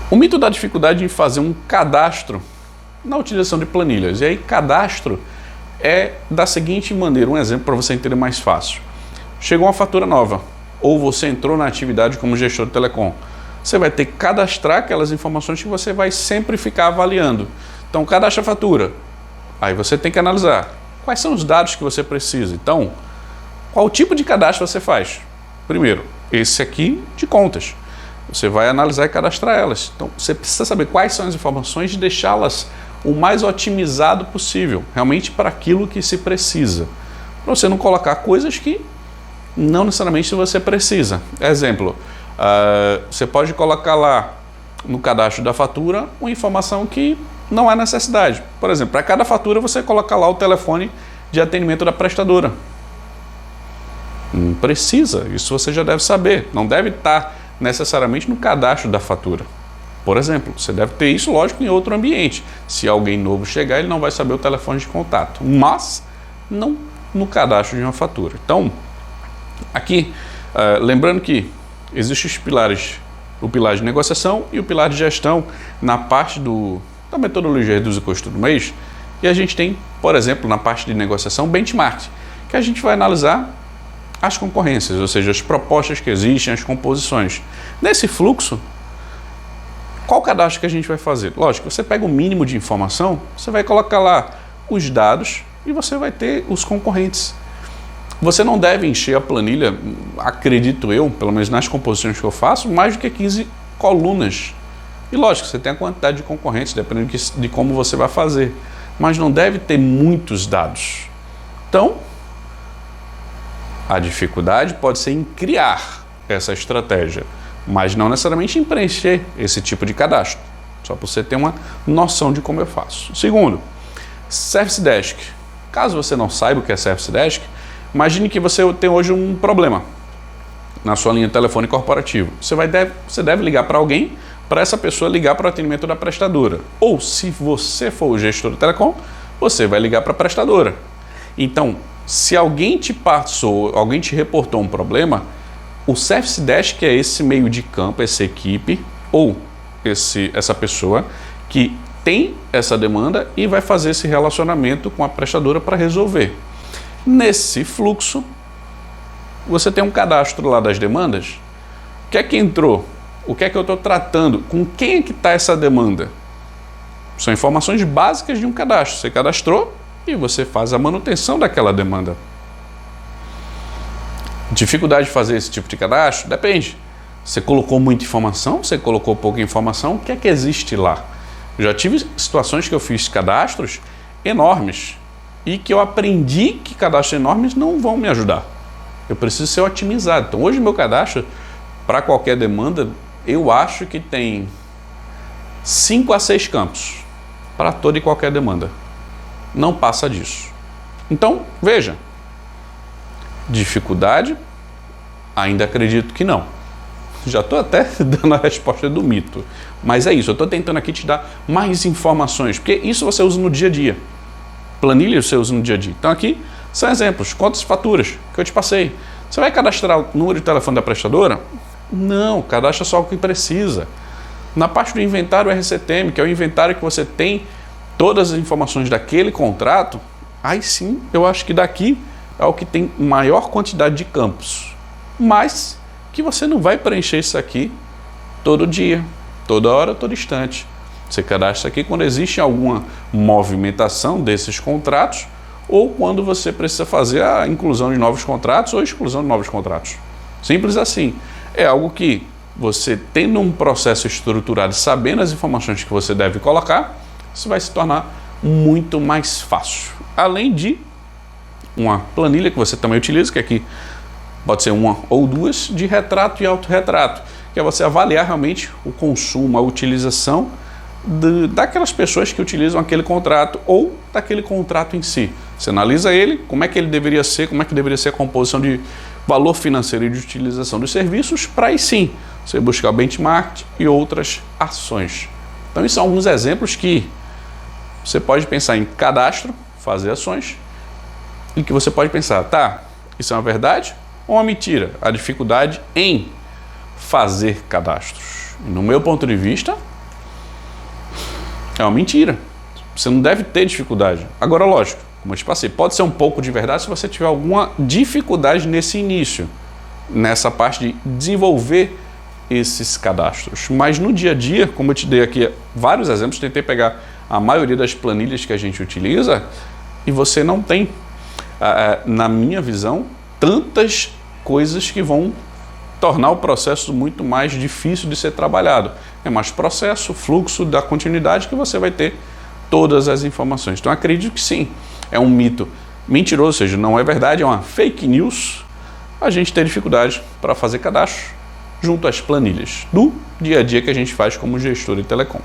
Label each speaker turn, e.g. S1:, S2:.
S1: O mito da dificuldade em fazer um cadastro na utilização de planilhas. E aí, cadastro é da seguinte maneira, um exemplo para você entender mais fácil. Chegou uma fatura nova, ou você entrou na atividade como gestor de telecom. Você vai ter que cadastrar aquelas informações que você vai sempre ficar avaliando. Então, cadastra a fatura. Aí você tem que analisar quais são os dados que você precisa. Então, qual tipo de cadastro você faz? Primeiro, esse aqui de contas. Você vai analisar e cadastrar elas. Então, você precisa saber quais são as informações e deixá-las o mais otimizado possível, realmente para aquilo que se precisa. Para você não colocar coisas que não necessariamente você precisa. Exemplo, você pode colocar lá no cadastro da fatura uma informação que não há necessidade. Por exemplo, para cada fatura você coloca lá o telefone de atendimento da prestadora. Não precisa, isso você já deve saber. Não deve estar necessariamente no cadastro da fatura. Por exemplo, você deve ter isso, lógico, em outro ambiente. Se alguém novo chegar, ele não vai saber o telefone de contato, mas não no cadastro de uma fatura. Então, aqui, lembrando que existem os pilares, o pilar de negociação e o pilar de gestão na parte da metodologia Reduz o Custo do Mês. E a gente tem, por exemplo, na parte de negociação, benchmark, que a gente vai analisar as concorrências, ou seja, as propostas que existem, as composições. Nesse fluxo, qual cadastro que a gente vai fazer? Lógico, você pega o mínimo de informação, você vai colocar lá os dados e você vai ter os concorrentes. Você não deve encher a planilha, acredito eu, pelo menos nas composições que eu faço, mais do que 15 colunas. E lógico, você tem a quantidade de concorrentes, dependendo de como você vai fazer. Mas não deve ter muitos dados. Então, a dificuldade pode ser em criar essa estratégia, mas não necessariamente em preencher esse tipo de cadastro. Só para você ter uma noção de como eu faço. Segundo, Service Desk. Caso você não saiba o que é Service Desk, imagine que você tem hoje um problema na sua linha de telefone corporativo. Você deve ligar para alguém, para essa pessoa ligar para o atendimento da prestadora. Ou, se você for o gestor do telecom, você vai ligar para a prestadora. Então, se alguém te passou, alguém te reportou um problema, o Service Desk é esse meio de campo, essa equipe ou essa pessoa que tem essa demanda e vai fazer esse relacionamento com a prestadora para resolver. Nesse fluxo, você tem um cadastro lá das demandas. O que é que entrou? O que é que eu estou tratando? Com quem é que está essa demanda? São informações básicas de um cadastro. Você cadastrou e você faz a manutenção daquela demanda. Dificuldade de fazer esse tipo de cadastro? Depende. Você colocou muita informação? Você colocou pouca informação? O que é que existe lá? Eu já tive situações que eu fiz cadastros enormes e que eu aprendi que cadastros enormes não vão me ajudar. Eu preciso ser otimizado. Então, hoje meu cadastro, para qualquer demanda, eu acho que tem 5 a 6 campos para toda e qualquer demanda. Não passa disso. Então, veja, dificuldade, ainda acredito que não. Já estou até dando a resposta do mito. Mas é isso, eu estou tentando aqui te dar mais informações, porque isso você usa no dia a dia. Planilha você usa no dia a dia. Então aqui são exemplos, contas e faturas que eu te passei. Você vai cadastrar o número de telefone da prestadora? Não, cadastra só o que precisa. Na parte do inventário RCTM, que é o inventário que você tem todas as informações daquele contrato, aí sim, eu acho que daqui é o que tem maior quantidade de campos. Mas que você não vai preencher isso aqui todo dia, toda hora, todo instante. Você cadastra aqui quando existe alguma movimentação desses contratos ou quando você precisa fazer a inclusão de novos contratos ou exclusão de novos contratos. Simples assim. É algo que você, tendo um processo estruturado, sabendo as informações que você deve colocar, isso vai se tornar muito mais fácil. Além de uma planilha que você também utiliza, que aqui pode ser uma ou duas, de retrato e autorretrato, que é você avaliar realmente o consumo, a utilização daquelas pessoas que utilizam aquele contrato ou daquele contrato em si. Você analisa ele, como é que ele deveria ser, como é que deveria ser a composição de valor financeiro e de utilização dos serviços, para aí sim você buscar o benchmark e outras ações. Então, isso são alguns exemplos que você pode pensar em cadastro, fazer ações, e que você pode pensar, tá, isso é uma verdade ou uma mentira? A dificuldade em fazer cadastros. No meu ponto de vista, É uma mentira. Você não deve ter dificuldade. Agora, lógico, como eu te passei, pode ser um pouco de verdade se você tiver alguma dificuldade nesse início, nessa parte de desenvolver esses cadastros. Mas no dia a dia, como eu te dei aqui vários exemplos, tentei pegar a maioria das planilhas que a gente utiliza e você não tem, na minha visão, tantas coisas que vão tornar o processo muito mais difícil de ser trabalhado. É mais processo, fluxo da continuidade que você vai ter todas as informações. Então acredito que sim, é um mito mentiroso, ou seja, não é verdade, é uma fake news a gente ter dificuldade para fazer cadastro junto às planilhas do dia a dia que a gente faz como gestor de telecom.